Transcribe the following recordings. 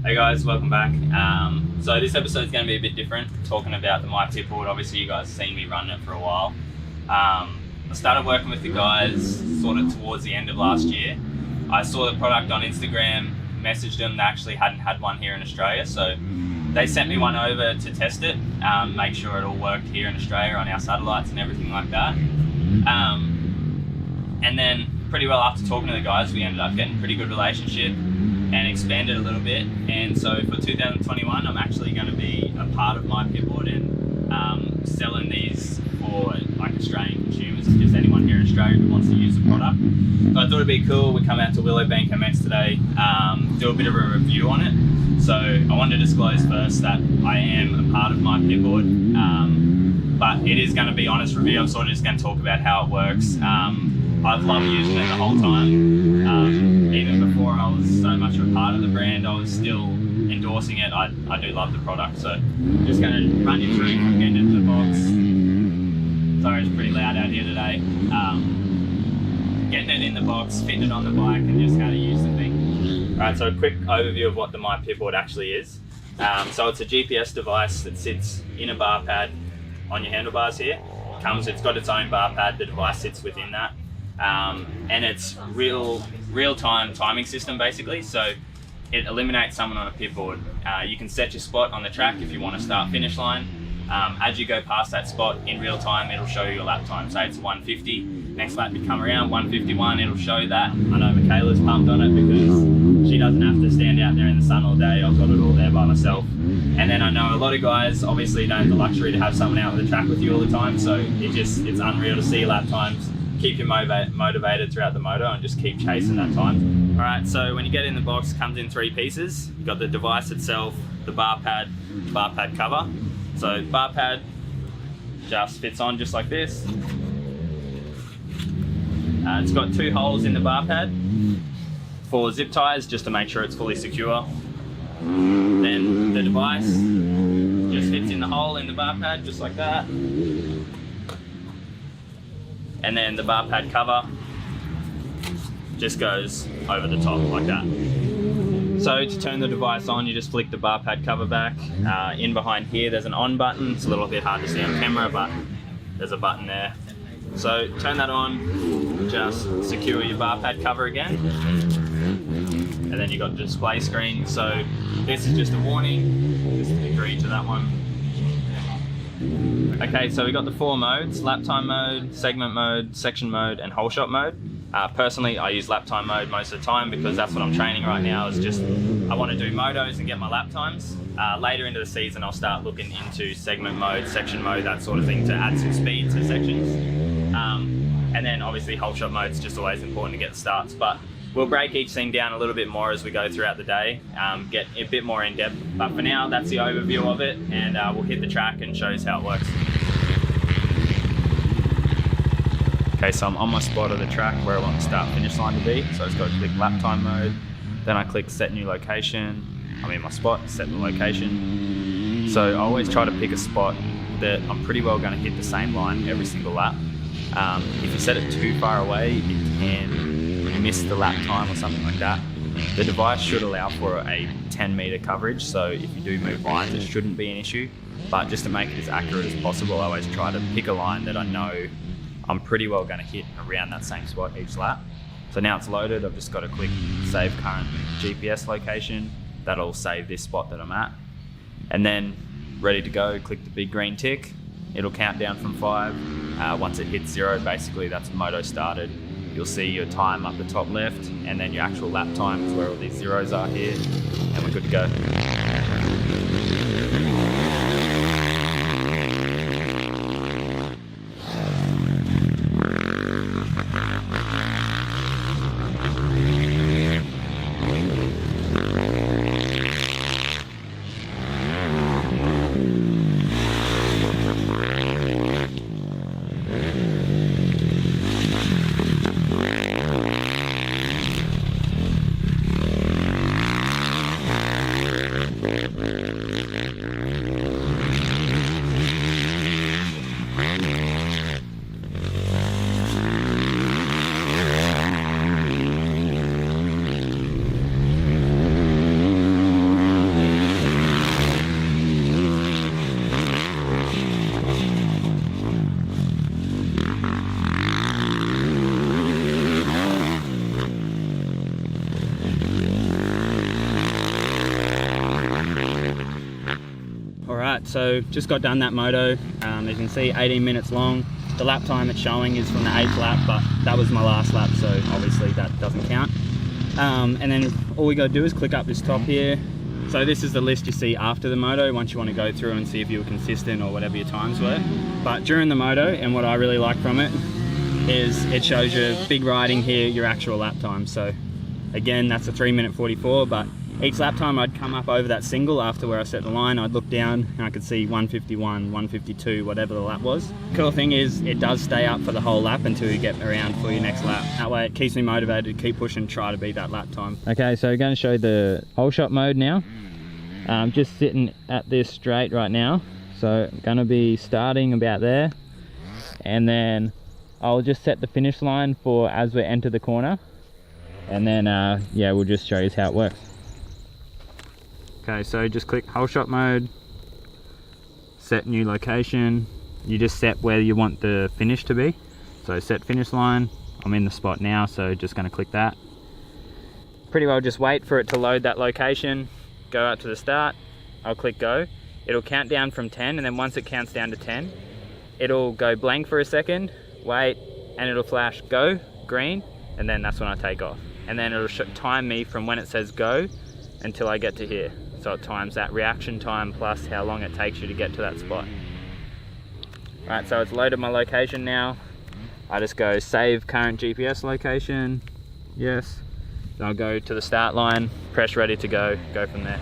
Hey guys, welcome back. So this episode is going to be a bit different, talking about the MyPITBOARD. Obviously you guys have seen me run it for a while. I started working with the guys sort of towards the end of last year. I saw the product on Instagram, messaged them. They actually hadn't had one here in Australia, so they sent me one over to test it, make sure it all worked here in Australia on our satellites and everything like that. And then pretty well after talking to the guys, we ended up getting a pretty good relationship and expanded a little bit. And so for 2021, I'm actually going to be a part of MyPITBOARD and selling these for like Australian consumers, just anyone here in Australia who wants to use the product. So I thought it'd be cool. We come out to Willowbank MX today, do a bit of a review on it. So I wanted to disclose first that I am a part of MyPITBOARD, but it is going to be honest review. I'm sort of just going to talk about how it works. I've loved using it the whole time. Even before I was so much of a part of the brand, I was still endorsing it. I do love the product. So just going to run you through from getting into the box. Sorry, it's pretty loud out here today. Getting it in the box, fitting it on the bike, and just how to use the thing. Alright, so a quick overview of what the MyPITBOARD actually is. So it's a GPS device that sits in a bar pad on your handlebars here. It's got its own bar pad, the device sits within that. And it's real-time timing system basically, so it eliminates someone on a pitboard. You can set your spot on the track if you want to start finish line. As you go past that spot in real time, it'll show you your lap time. Say it's 150, next lap you come around 151, it'll show that. I know Michaela's pumped on it because she doesn't have to stand out there in the sun all day. I've got it all there by myself. And then I know a lot of guys obviously don't have the luxury to have someone out on the track with you all the time, so it's unreal to see lap times. Keep you motivated throughout the moto and just keep chasing that time. Alright, so when you get in the box, it comes in three pieces. You've got the device itself, the bar pad cover. So bar pad just fits on just like this. It's got two holes in the bar pad for zip ties, just to make sure it's fully secure. Then the device just fits in the hole in the bar pad, just like that. And then the bar pad cover just goes over the top like that. So to turn the device on, you just flick the bar pad cover back. In behind here there's an on button. It's a little bit hard to see on camera, but there's a button there. So turn that on, just secure your bar pad cover again. And then you've got the display screen. So this is just a warning, just agree to that one. Okay, so we got the four modes: lap time mode, segment mode, section mode, and whole shot mode. Personally, I use lap time mode most of the time because that's what I'm training right now. Is just I want to do motos and get my lap times. Later into the season, I'll start looking into segment mode, section mode, that sort of thing, to add some speed to sections. And then obviously whole shot mode is just always important to get the starts. But we'll break each thing down a little bit more as we go throughout the day, get a bit more in depth. But for now, that's the overview of it, and we'll hit the track and show you how it works. Okay, so I'm on my spot of the track where I want the start finish line to be. So I just got to click lap time mode, then I click set new location. I'm in my spot, set the location. So I always try to pick a spot that I'm pretty well going to hit the same line every single lap. If you set it too far away, it can miss the lap time or something like that. The device should allow for a 10-meter coverage, so if you do move lines, it shouldn't be an issue. But just to make it as accurate as possible, I always try to pick a line that I know I'm pretty well going to hit around that same spot each lap. So now it's loaded, I've just got to click save current GPS location. That'll save this spot that I'm at. And then ready to go, click the big green tick. It'll count down from 5. Once it hits 0, basically that's moto started. You'll see your time up the top left, and then your actual lap time is where all these zeros are here, and we're good to go. Alright, so just got done that moto. As you can see, 18 minutes long. The lap time it's showing is from the 8th lap, but that was my last lap, so obviously that doesn't count. And then all we gotta do is click up this top here. So this is the list you see after the moto, once you want to go through and see if you were consistent or whatever your times were. But during the moto, and what I really like from it, is it shows you big riding here, your actual lap time. So again, that's a 3:44, but each lap time I'd come up over that single after where I set the line, I'd look down and I could see 151, 152, whatever the lap was. Cool thing is it does stay up for the whole lap until you get around for your next lap. That way it keeps me motivated to keep pushing, try to beat that lap time. Okay, so we're going to show the whole shot mode now. Just sitting at this straight right now. So I'm going to be starting about there. And then I'll just set the finish line for as we enter the corner. And then, yeah, we'll just show you how it works. Okay, so just click whole shot mode, set new location. You just set where you want the finish to be. So set finish line, I'm in the spot now, so just gonna click that. Pretty well just wait for it to load that location, go out to the start, I'll click go. It'll count down from 10, and then once it counts down to 10, it'll go blank for a second, wait, and it'll flash go, green, and then that's when I take off. And then it'll time me from when it says go until I get to here. So it times that reaction time plus how long it takes you to get to that spot. Right, so it's loaded my location now. I just go save current GPS location, yes. Then I'll go to the start line, press ready to go from there.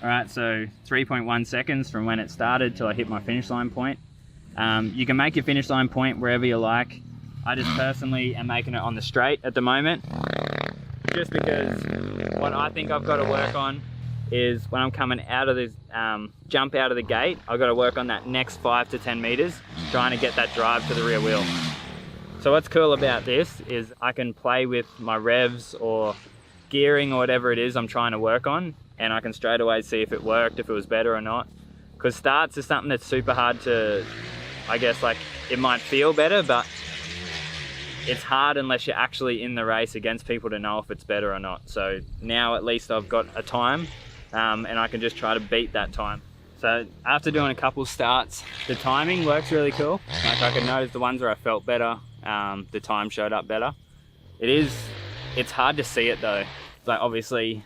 Alright, so 3.1 seconds from when it started till I hit my finish line point. You can make your finish line point wherever you like. I just personally am making it on the straight at the moment, just because what I think I've got to work on is when I'm coming out of this jump out of the gate, I've got to work on that next 5 to 10 meters, trying to get that drive to the rear wheel. So what's cool about this is I can play with my revs or gearing or whatever it is I'm trying to work on, and I can straight away see if it worked, if it was better or not. Because starts is something that's super hard to, I guess, like, it might feel better, but it's hard unless you're actually in the race against people to know if it's better or not. So now at least I've got a time, and I can just try to beat that time. So after doing a couple starts, the timing works really cool. Like, I could notice the ones where I felt better, the time showed up better. It's hard to see it though. Like, obviously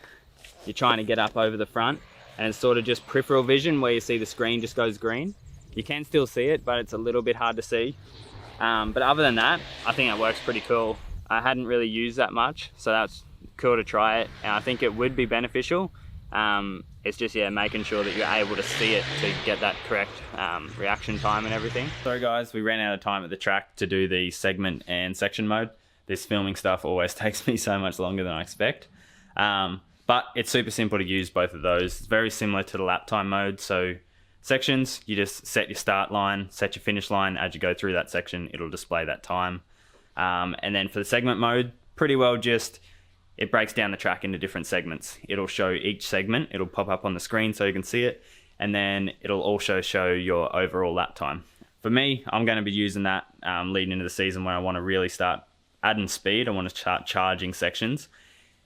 you're trying to get up over the front, and it's sort of just peripheral vision where you see the screen just goes green. You can still see it, but it's a little bit hard to see. But other than that, I think it works pretty cool. I hadn't really used that much, so that's cool to try it, and I think it would be beneficial. It's just, yeah, making sure that you're able to see it to get that correct reaction time and everything. So guys, we ran out of time at the track to do the segment and section mode. This filming stuff always takes me so much longer than I expect. But it's super simple to use both of those. It's very similar to the lap time mode. So sections, you just set your start line, set your finish line. As you go through that section, it'll display that time. And then for the segment mode, pretty well just, it breaks down the track into different segments. It'll show each segment, it'll pop up on the screen so you can see it, and then it'll also show your overall lap time. For me, I'm going to be using that leading into the season when I want to really start adding speed. I want to start charging sections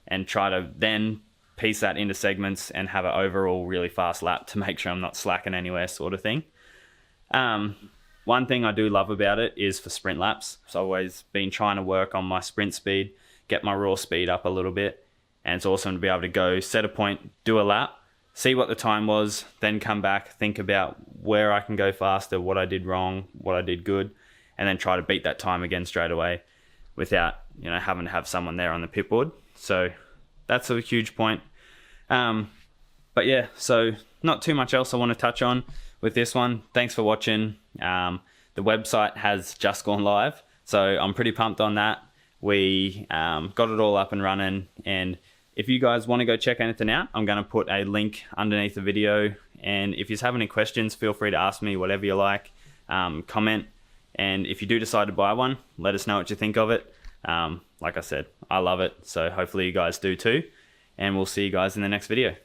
and try to then piece that into segments and have an overall really fast lap to make sure I'm not slacking anywhere, sort of thing. One thing I do love about it is for sprint laps. So I've always been trying to work on my sprint speed, get my raw speed up a little bit, and it's awesome to be able to go set a point, do a lap, see what the time was, then come back, think about where I can go faster, what I did wrong, what I did good, and then try to beat that time again straight away without, you know, having to have someone there on the pit board. So that's a huge point. But yeah, so not too much else I want to touch on with this one. Thanks for watching. The website has just gone live, so I'm pretty pumped on that. We got it all up and running, and if you guys want to go check anything out, I'm going to put a link underneath the video, and if you have any questions, feel free to ask me whatever you like, comment, and if you do decide to buy one, let us know what you think of it. Like I said, I love it, so hopefully you guys do too, and we'll see you guys in the next video.